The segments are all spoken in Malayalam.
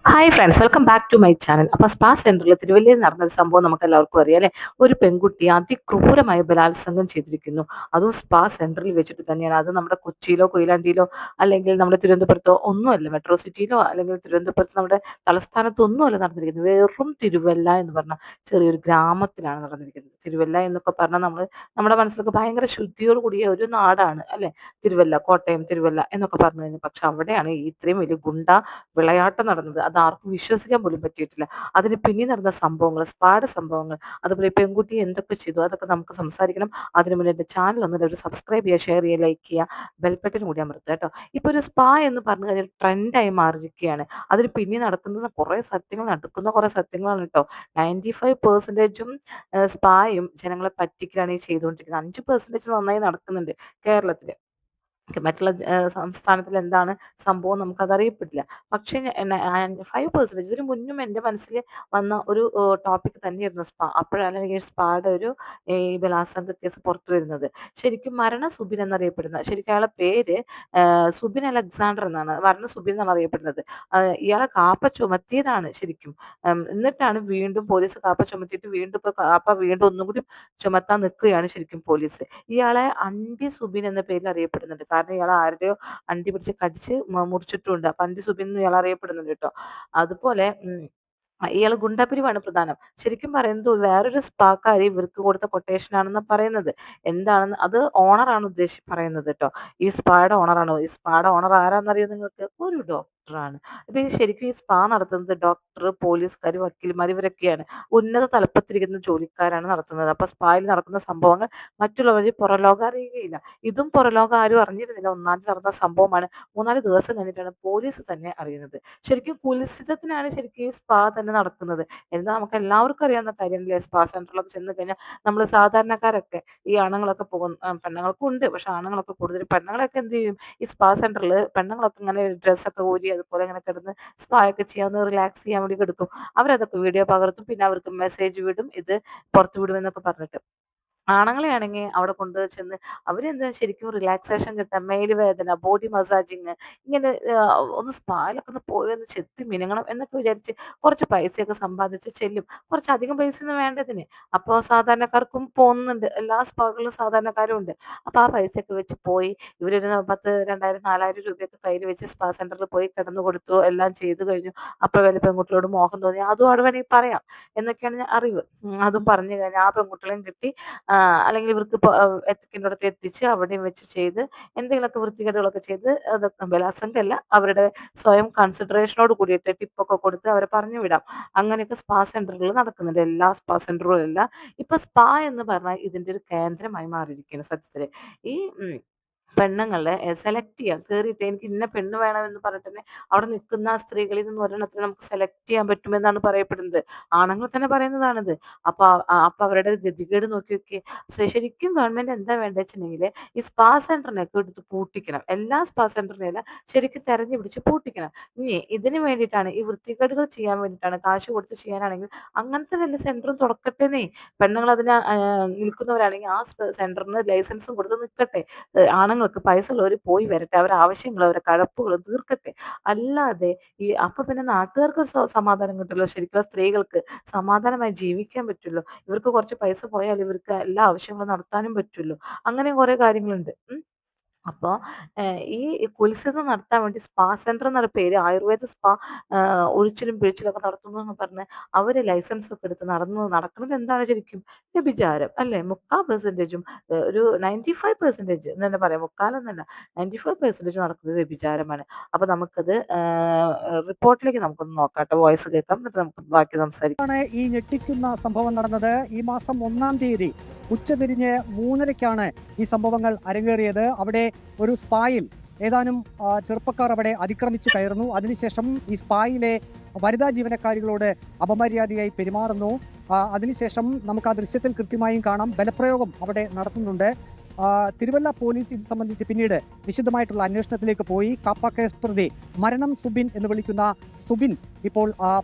Hi friends, welcome back to my channel. അപ്പോൾ സ്പാ സെന്ററിൽ തിരുവല്ലയിൽ നടന്നൊരു സംഭവം നമുക്ക് എല്ലാവർക്കും അറിയാം അല്ലേ. ഒരു പെൺകുട്ടി അതിക്രൂരമായി ബലാത്സംഗം ചെയ്തിരിക്കുന്നു. അതും സ്പാ സെന്ററിൽ വെച്ചിട്ട് തന്നെയാണ്. അത് നമ്മുടെ കൊച്ചിയിലോ കൊയിലാണ്ടിയിലോ അല്ലെങ്കിൽ നമ്മുടെ തിരുവനന്തപുരത്തോ ഒന്നുമല്ല, മെട്രോ സിറ്റിയിലോ അല്ലെങ്കിൽ തിരുവനന്തപുരത്ത് നമ്മുടെ തലസ്ഥാനത്തോ ഒന്നുമല്ല നടന്നിരിക്കുന്നത്. വെറും തിരുവല്ല എന്ന് പറഞ്ഞ ചെറിയൊരു ഗ്രാമത്തിലാണ് നടന്നിരിക്കുന്നത്. തിരുവല്ല എന്നൊക്കെ പറഞ്ഞാൽ നമ്മുടെ മനസ്സിലൊക്കെ ഭയങ്കര ശുദ്ധിയോട് കൂടിയ ഒരു നാടാണ് അല്ലേ. തിരുവല്ല, കോട്ടയം തിരുവല്ല എന്നൊക്കെ പറഞ്ഞു കഴിഞ്ഞാൽ, പക്ഷെ അവിടെയാണ് ഈ ഇത്രയും വലിയ വിളയാട്ടം നടന്നത്. അത് ആർക്കും വിശ്വസിക്കാൻ പോലും പറ്റിയിട്ടില്ല. അതിന് പിന്നിൽ നടന്ന സംഭവങ്ങൾ, സ്പാഡ് സംഭവങ്ങൾ, അതുപോലെ ഈ പെൺകുട്ടി എന്തൊക്കെ ചെയ്തു, അതൊക്കെ നമുക്ക് സംസാരിക്കണം. അതിന് മുന്നേ എൻ്റെ ചാനൽ ഒന്നും ഒരു സബ്സ്ക്രൈബ് ചെയ്യുക, ഷെയർ ചെയ്യുക, ലൈക്ക് ചെയ്യുക, ബെൽബട്ടൺ കൂടി അമർത്തുക കേട്ടോ. ഇപ്പോൾ ഒരു സ്പാ എന്ന് പറഞ്ഞു കഴിഞ്ഞാൽ ട്രെൻഡായി മാറിയിരിക്കുകയാണ്. അതിന് പിന്നിൽ നടക്കുന്നത് കുറേ സത്യങ്ങളാണ് കേട്ടോ. 95% സ്പായും ജനങ്ങളെ പറ്റിക്കലാണ് ഈ ചെയ്തുകൊണ്ടിരിക്കുന്നത്. 5% നന്നായി നടക്കുന്നുണ്ട് കേരളത്തിൽ. മറ്റുള്ള സംസ്ഥാനത്തിൽ എന്താണ് സംഭവം നമുക്കതറിയപ്പെടില്ല. പക്ഷേ 5% ഇതിനു മുന്നും എൻ്റെ മനസ്സിൽ വന്ന ഒരു ടോപ്പിക് തന്നെയായിരുന്നു സ്പാ. അപ്പോഴാണ് എനിക്ക് സ്പായുടെ ഒരു ഈ ബലാത്സംഗ കേസ് പുറത്തു വരുന്നത്. ശരിക്കും മരണ സുബിൻ എന്നറിയപ്പെടുന്ന, ശരിക്കും അയാളെ പേര് സുബിൻ അലക്സാണ്ടർ എന്നാണ്. മരണ സുബിൻ എന്നാണ് അറിയപ്പെടുന്നത്. ഇയാളെ കാപ്പ ചുമത്തിയതാണ് ശരിക്കും. എന്നിട്ടാണ് വീണ്ടും പോലീസ് കാപ്പ ചുമത്തിയിട്ട് വീണ്ടും ഇപ്പോൾ കാപ്പ വീണ്ടും ഒന്നും കൂടി ചുമത്താൻ നിൽക്കുകയാണ് ശരിക്കും പോലീസ്. ഇയാളെ അണ്ടി സുബിൻ എന്ന പേരിൽ അറിയപ്പെടുന്നുണ്ട്. കാരണം ഇയാൾ ആരുടെയോ അണ്ടി പിടിച്ച് കടിച്ച് മുറിച്ചിട്ടുണ്ട്. അപ്പൊ അണ്ടി സുബിൻ എന്ന് ഇയാൾ അറിയപ്പെടുന്നുണ്ട് കേട്ടോ. അതുപോലെ ഇയാൾ ഗുണ്ടാപ്പിരിവാണ് പ്രധാനം. ശരിക്കും പറയുന്നത് വേറൊരു സ്പാക്കാരി ഇവർക്ക് കൊടുത്ത കൊട്ടേഷൻ ആണെന്ന് പറയുന്നത്. എന്താണെന്ന് അത് ഓണറാണ് പറയുന്നത് കേട്ടോ. ഈ സ്പായുടെ ഓണറാണ്. ഈ സ്പായുടെ ഓണർ ആരാന്നറിയോ നിങ്ങൾക്ക്? ഒരു ഡോക്ടറാണ്. അപ്പൊ ഈ ശരിക്കും ഈ സ്പാ നടത്തുന്നത് ഡോക്ടർ, പോലീസുകാർ, വക്കീൽമാർ ഇവരൊക്കെയാണ്. ഉന്നത തലപ്പത്തിരിക്കുന്ന ജോലിക്കാരാണ് നടത്തുന്നത്. അപ്പൊ സ്പായിൽ നടക്കുന്ന സംഭവങ്ങൾ മറ്റുള്ളവർ പുറലോകം അറിയുകയില്ല. ഇതും പുറലോകം ആരും അറിഞ്ഞിരുന്നില്ല. ഒന്നാം തീയതി നടന്ന സംഭവമാണ്. 3-4 ദിവസം കഴിഞ്ഞിട്ടാണ് പോലീസ് തന്നെ അറിയുന്നത്. ശരിക്കും കുൽസിതത്തിനാണ് ശരിക്കും ഈ സ്പാ തന്നെ നടക്കുന്നത്. എന്താ നമുക്ക് എല്ലാവർക്കും അറിയാവുന്ന കാര്യമല്ലേ. സ്പാ സെന്ററിലൊക്കെ ചെന്ന് കഴിഞ്ഞാൽ നമ്മൾ സാധാരണക്കാരൊക്കെ, ഈ ആണുങ്ങളൊക്കെ പോകും, പെണ്ണുങ്ങൾക്കും ഉണ്ട്, പക്ഷെ ആണുങ്ങളൊക്കെ കൂടുതൽ, പെണ്ണുങ്ങളൊക്കെ എന്ത് ചെയ്യും, ഈ സ്പാ സെന്ററിൽ പെണ്ണുങ്ങളൊക്കെ ഇങ്ങനെ ഡ്രസ്സൊക്കെ ഊരി അതുപോലെ ഇങ്ങനെ കിടന്ന് സ്പാ ഒക്കെ ചെയ്യാൻ റിലാക്സ് ചെയ്യാൻ വേണ്ടി കിടക്കും. അവരതൊക്കെ വീഡിയോ പകർത്തും, പിന്നെ അവർക്ക് മെസ്സേജ് വിടും, ഇത് പുറത്തു വിടുമെന്നൊക്കെ പറഞ്ഞിട്ട്. ആണുങ്ങളെയാണെങ്കിൽ അവിടെ കൊണ്ട് ചെന്ന് അവരെന്താ ശരിക്കും റിലാക്സേഷൻ കിട്ടാൻ, മേല് വേദന, ബോഡി മസാജിങ്, ഇങ്ങനെ ഒന്ന് സ്പായിലൊക്കെ ഒന്ന് പോയി ഒന്ന് ചെത്തി മിനുങ്ങണം എന്നൊക്കെ വിചാരിച്ച് കുറച്ച് പൈസയൊക്കെ സമ്പാദിച്ച് ചെല്ലും. കുറച്ചധികം പൈസയൊന്നും വേണ്ടതിന്. അപ്പോൾ സാധാരണക്കാർക്കും പോകുന്നുണ്ട്, എല്ലാ സ്പാകളിലും സാധാരണക്കാരും ഉണ്ട്. അപ്പോൾ ആ പൈസയൊക്കെ വെച്ച് പോയി ഇവരൊരു 10, 2000, 4000 രൂപയൊക്കെ കയ്യിൽ വെച്ച് സ്പാ സെന്ററിൽ പോയി കിടന്നു കൊടുത്തു, എല്ലാം ചെയ്തു കഴിഞ്ഞു. അപ്പോൾ വല്ല പെൺകുട്ടികളോട് മോഹം തോന്നി, അതും അവിടെ വേണമെങ്കിൽ പറയാം എന്നൊക്കെയാണ് ഞാൻ അറിവ്. അതും പറഞ്ഞു കഴിഞ്ഞാൽ ആ പെൺകുട്ടികളെയും കിട്ടി, അല്ലെങ്കിൽ ഇവർക്ക് എത്തിക്കേണ്ടിടത്ത് എത്തിച്ച് അവിടെയും വെച്ച് ചെയ്ത് എന്തെങ്കിലുമൊക്കെ വൃത്തികേടുകളൊക്കെ ചെയ്ത്, അതൊക്കെ ബലാത്സംഗമല്ല, അവരുടെ സ്വയം കൺസിഡറേഷനോട് കൂടിയിട്ട് ടിപ്പൊക്കെ കൊടുത്ത് അവരെ പറഞ്ഞു വിടാം. അങ്ങനെയൊക്കെ സ്പാ സെന്ററുകൾ നടക്കുന്നുണ്ട്. എല്ലാ സ്പാ സെന്ററുകളും അല്ല. ഇപ്പൊ സ്പാ എന്ന് പറഞ്ഞാൽ ഇതിന്റെ ഒരു കേന്ദ്രമായി മാറിയിരിക്കുകയാണ് സത്യത്തില്. ഈ പെണ്ണുങ്ങളെ സെലക്ട് ചെയ്യാം, കയറിയിട്ട് എനിക്ക് ഇന്ന പെണ്ണ് വേണമെന്ന് പറഞ്ഞിട്ട് തന്നെ അവിടെ നിൽക്കുന്ന സ്ത്രീകളിൽ നിന്ന് ഒരെണ്ണത്തിന് നമുക്ക് സെലക്ട് ചെയ്യാൻ പറ്റുമെന്നാണ് പറയപ്പെടുന്നത്. ആണുങ്ങൾ തന്നെ പറയുന്നതാണിത്. അപ്പൊ അവരുടെ ഗതികേട് നോക്കി നോക്കി. ശരിക്കും ഗവൺമെന്റ് എന്താ വേണ്ടത് വെച്ചിട്ടുണ്ടെങ്കിൽ ഈ സ്പാ സെന്ററിനൊക്കെ എടുത്ത് പൂട്ടിക്കണം. എല്ലാ സ്പാ സെന്ററിനെല്ലാം ശരിക്കും തെരഞ്ഞു പിടിച്ച് പൂട്ടിക്കണം. ഇനി ഇതിന് വേണ്ടിയിട്ടാണ്, ഈ വൃത്തികേടുകൾ ചെയ്യാൻ വേണ്ടിയിട്ടാണ്, കാശ് കൊടുത്ത് ചെയ്യാനാണെങ്കിൽ അങ്ങനത്തെ വല്ല സെന്ററും തുറക്കട്ടെന്നേ. പെണ്ണുങ്ങൾ അതിന് നിൽക്കുന്നവരാണെങ്കിൽ ആ സെന്ററിന് ലൈസൻസും കൊടുത്ത് നിൽക്കട്ടെ. ആണുങ്ങൾക്ക് പൈസ ഉള്ളവർ പോയി വരട്ടെ, അവരുടെ ആവശ്യങ്ങൾ, അവരുടെ കഴപ്പുകൾ തീർക്കട്ടെ. അല്ലാതെ അപ്പൊ പിന്നെ നാട്ടുകാർക്ക് സമാധാനം കിട്ടുമല്ലോ. ശരിക്കും സ്ത്രീകൾക്ക് സമാധാനമായി ജീവിക്കാൻ പറ്റുമല്ലോ. ഇവർക്ക് കുറച്ച് പൈസ പോയാൽ ഇവർക്ക് എല്ലാ ആവശ്യങ്ങളും നടത്താനും പറ്റുമല്ലോ. അങ്ങനെ കുറെ കാര്യങ്ങളുണ്ട്. അപ്പോൾ ഈ കുൽസിതം നടത്താൻ വേണ്ടി സ്പാ സെന്റർ എന്നുള്ള പേര്, ആയുർവേദ സ്പാ ഒഴിച്ചിലും പിഴിച്ചിലും ഒക്കെ നടത്തുന്നു എന്ന് പറഞ്ഞ് അവര് ലൈസൻസ് ഒക്കെ എടുത്ത് നടക്കുന്നത് എന്താണ് ശരിക്കും? വ്യഭിചാരം അല്ലേ. 3/4%, ഒരു 95% എന്ന് തന്നെ പറയാം, മുക്കാലൊന്നല്ല, 95% നടക്കുന്നത് വ്യഭിചാരമാണ്. അപ്പൊ നമുക്കത് റിപ്പോർട്ടിലേക്ക് നമുക്കൊന്ന് നോക്കാം, വോയിസ് കേൾക്കാം, എന്നിട്ട് നമുക്ക് ബാക്കി സംസാരിക്കാം. ഈ ഞെട്ടിക്കുന്ന സംഭവം നടന്നത് ഈ മാസം 1-ാം തീയതി ഉച്ചതിരിഞ്ഞ് 3:30-ക്കാണ് ഈ സംഭവങ്ങൾ അരങ്ങേറിയത്. അവിടെ ഒരു സ്പായിൽ ഏതാനും ചെറുപ്പക്കാർ അവിടെ അതിക്രമിച്ച് കയറുന്നു. അതിനുശേഷം ഈ സ്പായിലെ വനിതാ ജീവനക്കാരികളോട് അപമര്യാദയായി പെരുമാറുന്നു. അതിനുശേഷം നമുക്ക് ആ ദൃശ്യത്തിൽ കൃത്യമായും കാണാം, ബലപ്രയോഗം അവിടെ നടത്തുന്നുണ്ട്. തിരുവല്ല പോലീസ് ഇത് സംബന്ധിച്ച് പിന്നീട് വിശദമായിട്ടുള്ള അന്വേഷണത്തിലേക്ക് പോയി. കാപ്പ കേസ് പ്രതി മരണം സുബിൻ എന്ന് വിളിക്കുന്ന സുബിൻ ഇപ്പോൾ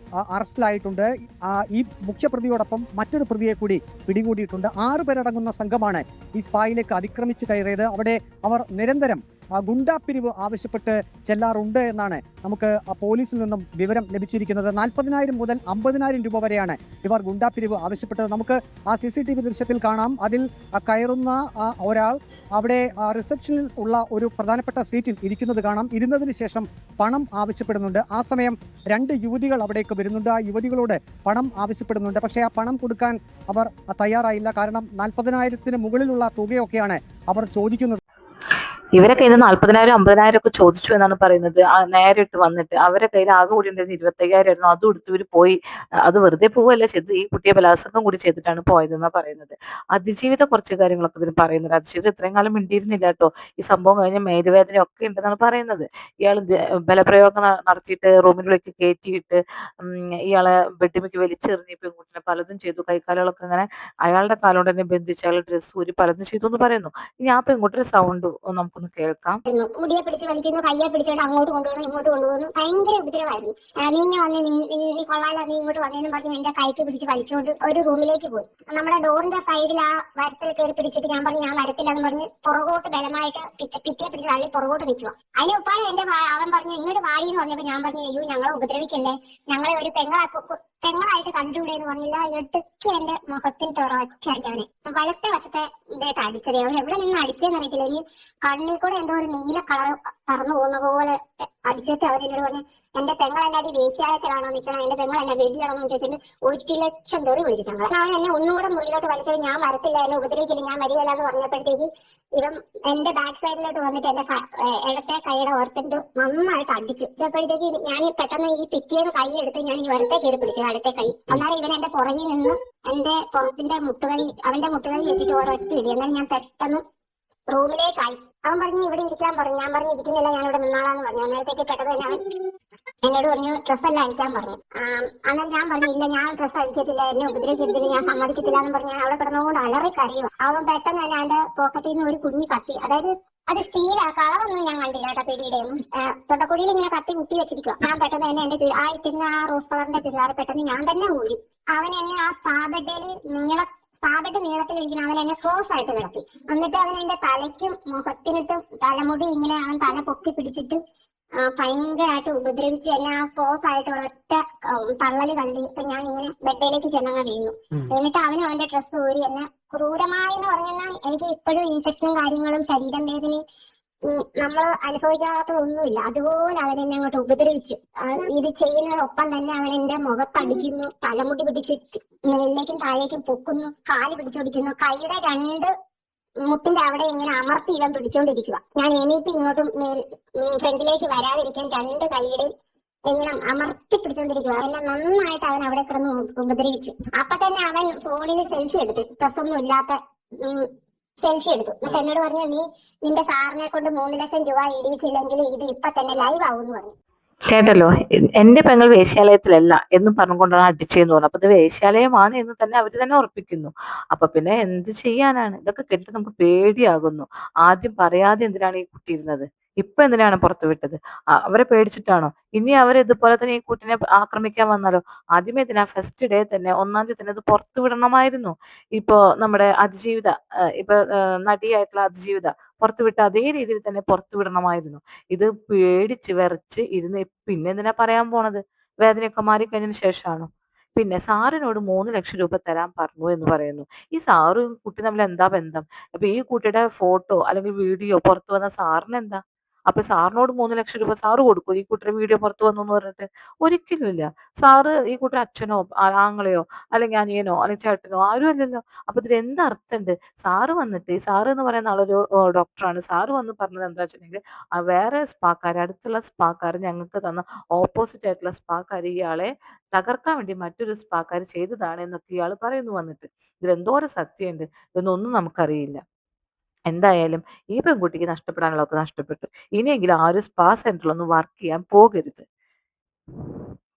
അറസ്റ്റിലായിട്ടുണ്ട്. ഈ മുഖ്യപ്രതിയോടൊപ്പം മറ്റൊരു പ്രതിയെ കൂടി പിടികൂടിയിട്ടുണ്ട്. 6 പേരടങ്ങുന്ന സംഘമാണ് ഈ സ്പായിലേക്ക് അതിക്രമിച്ച് കയറിയത്. അവിടെ അവർ നിരന്തരം ഗുണ്ടാപ്പിരിവ് ആവശ്യപ്പെട്ട് ചെല്ലാറുണ്ട് എന്നാണ് നമുക്ക് പോലീസിൽ നിന്നും വിവരം ലഭിച്ചിരിക്കുന്നത്. 40,000 മുതൽ 50,000 രൂപ വരെയാണ് ഇവർ ഗുണ്ടാപ്പിരിവ് ആവശ്യപ്പെട്ടത്. നമുക്ക് ആ CCTV ദൃശ്യത്തിൽ കാണാം. അതിൽ കയറുന്ന ഒരാൾ അവിടെ റിസപ്ഷനിൽ ഉള്ള ഒരു പ്രധാനപ്പെട്ട സീറ്റിൽ ഇരിക്കുന്നത് കാണാം. ഇരുന്നതിന് ശേഷം പണം ആവശ്യപ്പെടുന്നുണ്ട്. ആ സമയം 2 യുവതികൾ അവിടേക്ക് വരുന്നുണ്ട്. ആ യുവതികളോട് പണം ആവശ്യപ്പെടുന്നുണ്ട്. പക്ഷേ ആ പണം കൊടുക്കാൻ അവർ തയ്യാറായില്ല. കാരണം 40,000-ത്തിന് മുകളിലുള്ള തുകയൊക്കെയാണ് അവർ ചോദിക്കുന്നത്. ഇവരെ കയ്യിൽ നിന്ന് 40,000 50,000 ഒക്കെ ചോദിച്ചു എന്നാണ് പറയുന്നത്. നേരിട്ട് വന്നിട്ട് അവരെ കയ്യിൽ ആകെ കൂടി ഉണ്ടായിരുന്നത് 25,000 ആയിരുന്നു. അതും എടുത്ത് ഇവർ പോയി. അത് വെറുതെ പോവല്ല ചെയ്തത്, ഈ കുട്ടിയെ ബലാത്സംഗം കൂടി ചെയ്തിട്ടാണ് പോയതെന്നാണ് പറയുന്നത്. അതിജീവിത കുറച്ച് കാര്യങ്ങളൊക്കെ ഇതിന് പറയുന്നുണ്ട്. അതിജീവിതം ഇത്രയും കാലം മിണ്ടിയിരുന്നില്ല കേട്ടോ. ഈ സംഭവം കഴിഞ്ഞ് മേലുവേദന ഒക്കെ ഉണ്ടെന്നാണ് പറയുന്നത്. ഇയാൾ ബലപ്രയോഗം നടത്തിയിട്ട് റൂമിലേക്ക് കയറ്റിയിട്ട് ഇയാളെ ബെഡിലേക്ക് വലിച്ചെറിഞ്ഞ് പെൺകുട്ടിനെ പലതും ചെയ്തു. കൈക്കാലുകളൊക്കെ അങ്ങനെ അയാളുടെ കാലുകൊണ്ട് തന്നെ ബന്ധിച്ച് അയാളുടെ ഡ്രസ്സ് ഊരി പലതും ചെയ്തു എന്ന് പറയുന്നു. ഇനി ആ പെൺകുട്ടിയുടെ സൗണ്ട് നമുക്കൊന്ന് കേൾക്കാം. മുടിയെ പിടിച്ച് വലിക്കുന്നു, കയ്യെ പിടിച്ചോണ്ട് അങ്ങോട്ട് കൊണ്ടുപോകുന്നു, ഇങ്ങോട്ട് കൊണ്ടുപോകുന്നു. ഭയങ്കര ഉപദ്രവമായിരുന്നു. നീ വന്ന് നീ കൊള്ളാലോ, നീ ഇങ്ങോട്ട് വന്നേന്നും പറഞ്ഞ് എന്റെ കൈക്ക് പിടിച്ച് വലിച്ചുകൊണ്ട് ഒരു റൂമിലേക്ക് പോയി. നമ്മുടെ ഡോറിന്റെ സൈഡിൽ ആ മരത്തിൽ കയറി പിടിച്ചിട്ട് ഞാൻ പറഞ്ഞു ഞാൻ വരത്തില്ലെന്ന് പറഞ്ഞ് പുറകോട്ട് ബലമായിട്ട് പിറ്റേ പിടിച്ച് തള്ളി പുറകോട്ട് നിൽക്കുക. അതിന് ഉപ്പാണ് അവൻ പറഞ്ഞു ഇങ്ങോട്ട് വാടിയെന്ന് പറഞ്ഞപ്പോ ഞാൻ പറഞ്ഞു അയ്യോ ഞങ്ങളെ ഉപദ്രവിക്കല്ലേ, ഞങ്ങളെ ഒരു പെങ്ങളായിട്ട് കണ്ടുകൂടെ എന്ന് പറഞ്ഞില്ല. എടുക്ക് എന്റെ മുഖത്തിൽ തുറച്ചടിക്കാനെ വലത്തെ വശത്തെ ഇതായിട്ട് അടിച്ചത്. അവൻ എവിടെ നിന്ന് അടിച്ചെന്ന് അറിയത്തില്ല. ഇനി കണ്ണിൽ കൂടെ എന്തോ ഒരു നീല കളർ പറന്നു പോകുന്ന പോലെ അടിച്ചിട്ട് അവൻ എന്നോട് പറഞ്ഞു എന്റെ പെങ്ങൾ എന്റെ അടി വേശ്യാലയത്തിലാണോ നിൽക്കണം, എന്റെ പെങ്ങൾ എന്നെ വെടിയാണെന്ന് ചോദിച്ചിട്ട് 1,00,000 തെറി വിളിച്ചിട്ടുണ്ട്. അവൻ എന്നെ ഒന്നുകൂടെ മുറിയിലോട്ട് വലിച്ചത് ഞാൻ വരത്തില്ല, എന്നെ ഉപദ്രവിക്കില്ല, ഞാൻ വരികയില്ല എന്ന് പറഞ്ഞപ്പോഴത്തേക്ക് ഇവൻ എന്റെ ബാക്ക് സൈഡിലോട്ട് വന്നിട്ട് എന്റെ ഇടത്തെ കൈയുടെ ഓർത്തിട്ട് നന്നായിട്ട് അടിച്ചു. അപ്പോഴത്തേക്ക് ഞാൻ പെട്ടെന്ന് ഈ പിറ്റേന്ന് കൈ എടുത്ത് ഞാൻ ഈ വരത്തെ കയറി പിടിച്ചു അടുത്ത കൈ. അന്നേരം ഇവൻ എന്റെ പുറകിൽ നിന്ന് എന്റെ പുറത്തിന്റെ മുട്ടുകൈ അവന്റെ മുട്ടുകൈ വെച്ചിട്ട് ഒരൊറ്റ ഇടി. എന്നാൽ ഞാൻ പെട്ടെന്ന് റൂമിലേക്കായി. അവൻ പറഞ്ഞു ഇവിടെ ഇരിക്കാൻ പറഞ്ഞു. ഞാൻ പറഞ്ഞു ഇരിക്കുന്നില്ല, ഞാൻ ഇവിടെ നിന്നാളാന്ന് പറഞ്ഞു. അന്നേരത്തേക്ക് പെട്ടെന്ന് തന്നെ അവൻ എന്നോട് പറഞ്ഞു ഡ്രസ്സെല്ലാം അഴിക്കാൻ പറഞ്ഞു. എന്നാൽ ഞാൻ പറഞ്ഞു ഇല്ല, ഞാൻ ഡ്രസ്സ് അഴിക്കത്തില്ല, എന്നെ ഉപദ്രവിക്കത്തില്ല, ഞാൻ സമ്മതിക്കത്തില്ല എന്ന് പറഞ്ഞ് ഞാൻ അവിടെ കിടന്നുകൊണ്ട് അലറി കരയുക. അവൻ പെട്ടെന്ന് തന്നെ അവന്റെ പോക്കറ്റിൽ നിന്ന് ഒരു കുഞ്ഞി കത്തി, അതായത് അത് സ്റ്റീലാ, കളറൊന്നും ഞാൻ കണ്ടില്ല കേട്ടോ പിടിയുടെ ഒന്നും. തൊട്ടക്കുടിയിൽ ഇങ്ങനെ കത്തി കുത്തി വെച്ചിരിക്കുക. ഞാൻ പെട്ടെന്ന് തന്നെ എന്റെ ഇട്ടിരുന്ന ആ റോസ് കളറിന്റെ ചുരിദാർ പെട്ടെന്ന് ഞാൻ തന്നെ ഊരി. അവൻ എന്നെ ആ സ്പാബെഡ് നീളത്തിലിരിക്കുന്ന അവൻ എന്നെ ക്രോസ് ആയിട്ട് കിടത്തി. എന്നിട്ട് അവൻ എന്റെ തലയ്ക്കും മുഖത്തിനിട്ടും തലമുടി ഇങ്ങനെ അവൻ തല പൊക്കി പിടിച്ചിട്ട് ഭയങ്കരമായിട്ട് ഉപദ്രവിച്ചു. എന്നെ ആ ക്രോസ് ആയിട്ട് ഒരൊറ്റ തള്ളല് തള്ളി. ഇപ്പൊ ഞാൻ ഇങ്ങനെ ബെഡിലേക്ക് ചെന്നങ്ങ് വീണു. എന്നിട്ട് അവന്റെ ഡ്രസ്സ് ഊരി എന്നെ ക്രൂരമായി എന്ന് പറഞ്ഞാൽ എനിക്ക് ഇപ്പോഴും ഇൻഫെക്ഷനും കാര്യങ്ങളും ശരീരം വേദനയും നമ്മൾ അനുഭവിക്കാത്തതൊന്നുമില്ല. അതുപോലെ അവൻ എന്നെ അങ്ങോട്ട് ഉപദ്രവിച്ചു. ഇത് ചെയ്യുന്നതൊപ്പം തന്നെ അവൻ എന്റെ മുഖത്തടിക്കുന്നു, തലമുടി പിടിച്ചിട്ട് മേളിലേക്കും താഴേക്കും പൊക്കുന്നു, കാല് പിടിച്ചോടിക്കുന്നു, കൈയുടെ 2 മുട്ടിന്റെ അവിടെ ഇങ്ങനെ അമർത്തി ഇവൻ പിടിച്ചോണ്ടിരിക്കുക. ഞാൻ എണീറ്റ് ഇങ്ങോട്ടും ഫ്രണ്ടിലേക്ക് വരാതിരിക്കാൻ 2 കൈയുടെയും ഇങ്ങനെ അമർത്തി പിടിച്ചോണ്ടിരിക്കുക. എന്നെ നന്നായിട്ട് അവൻ അവിടെ കിടന്ന് ഉപദ്രവിച്ചു. അപ്പൊ തന്നെ അവൻ ഫോണിൽ സെൽഫി എടുത്തു, ഡ്രസ്സൊന്നും ഇല്ലാത്ത സെൽഫി എടുത്തു. എന്നിട്ട് എന്നോട് പറഞ്ഞു നീ നിന്റെ സാറിനെ കൊണ്ട് 3,00,000 രൂപ ഇടിയിച്ചില്ലെങ്കിൽ ഇത് ഇപ്പൊ തന്നെ ലൈവ് ആവും എന്ന് പറഞ്ഞു. കേട്ടല്ലോ, എന്റെ പെങ്ങൾ വേശ്യാലയത്തിലല്ല എന്ന് പറഞ്ഞുകൊണ്ടാണ് അടിച്ചതെന്ന് പറഞ്ഞു. അപ്പൊ ഇത് വേശ്യാലയമാണ് എന്ന് തന്നെ അവര് തന്നെ ഉറപ്പിക്കുന്നു. അപ്പൊ പിന്നെ എന്ത് ചെയ്യാനാണ്? ഇതൊക്കെ കേട്ടിട്ട് നമുക്ക് പേടിയാകുന്നു. ആദ്യം പറയാതെ എന്തിനാണ് ഈ കുട്ടി ഇരുന്നത്? ഇപ്പൊ എന്തിനാണ് പുറത്തു വിട്ടത്? അവരെ പേടിച്ചിട്ടാണോ? ഇനി അവരെ ഇതുപോലെ തന്നെ ഈ കുട്ടിനെ ആക്രമിക്കാൻ വന്നാലോ? ആദ്യമേ ഇതിനാ ഫസ്റ്റ് ഡേ തന്നെ 1-ാം തീയതി തന്നെ ഇത് പുറത്തു വിടണമായിരുന്നു. ഇപ്പൊ നമ്മുടെ അതിജീവിത ഇപ്പൊ നടിയായിട്ടുള്ള അതിജീവിത പുറത്തുവിട്ട അതേ രീതിയിൽ തന്നെ പുറത്തു വിടണമായിരുന്നു. ഇത് പേടിച്ച് വിറച്ച് ഇരുന്ന് പിന്നെ എന്തിനാ പറയാൻ പോണത്? വേദനയൊക്കെ മാറിക്കഴിഞ്ഞതിന് ശേഷമാണോ? പിന്നെ സാറിനോട് 3,00,000 രൂപ തരാൻ പറഞ്ഞു എന്ന് പറയുന്നു. ഈ സാറും കുട്ടി തമ്മിൽ എന്താ ബന്ധം? അപ്പൊ ഈ കുട്ടിയുടെ ഫോട്ടോ അല്ലെങ്കിൽ വീഡിയോ പുറത്തു വന്ന സാറിന് എന്താ? അപ്പൊ സാറിനോട് 3,00,000 രൂപ സാറ് കൊടുക്കും ഈ കുട്ടിയുടെ വീഡിയോ പുറത്തു വന്നു എന്ന് പറഞ്ഞിട്ട്? ഒരിക്കലും ഇല്ല. സാറ് ഈ കുട്ടിയുടെ അച്ഛനോ ആങ്ങളെയോ അല്ലെങ്കിൽ അനിയനോ അല്ലെങ്കിൽ ചേട്ടനോ ആരും അല്ലല്ലോ. അപ്പൊ ഇതിൽ എന്തർത്ഥമുണ്ട്? സാറ് വന്നിട്ട്, ഈ സാറ് എന്ന് പറയുന്ന ആളൊരു ഡോക്ടറാണ്. സാറ് വന്ന് പറഞ്ഞത് എന്താ വെച്ചിട്ടുണ്ടെങ്കിൽ വേറെ സ്പാക്കാർ, അടുത്തുള്ള സ്പാക്കാർ ഞങ്ങൾക്ക് തന്ന ഓപ്പോസിറ്റ് ആയിട്ടുള്ള സ്പാക്കാർ ഇയാളെ തകർക്കാൻ വേണ്ടി മറ്റൊരു സ്പാക്കാർ ചെയ്തതാണ് എന്നൊക്കെ ഇയാൾ പറയുന്നു വന്നിട്ട്. ഇതിലെന്തോരം സത്യമുണ്ട് എന്നൊന്നും നമുക്കറിയില്ല. എന്തായാലും ഈ പെൺകുട്ടിക്ക് നഷ്ടപ്പെടാനുള്ളതൊക്കെ നഷ്ടപ്പെട്ടു. ഇനിയെങ്കിലും ആ ഒരു സ്പാ സെന്ററിലൊന്നും വർക്ക് ചെയ്യാൻ പോകരുത്.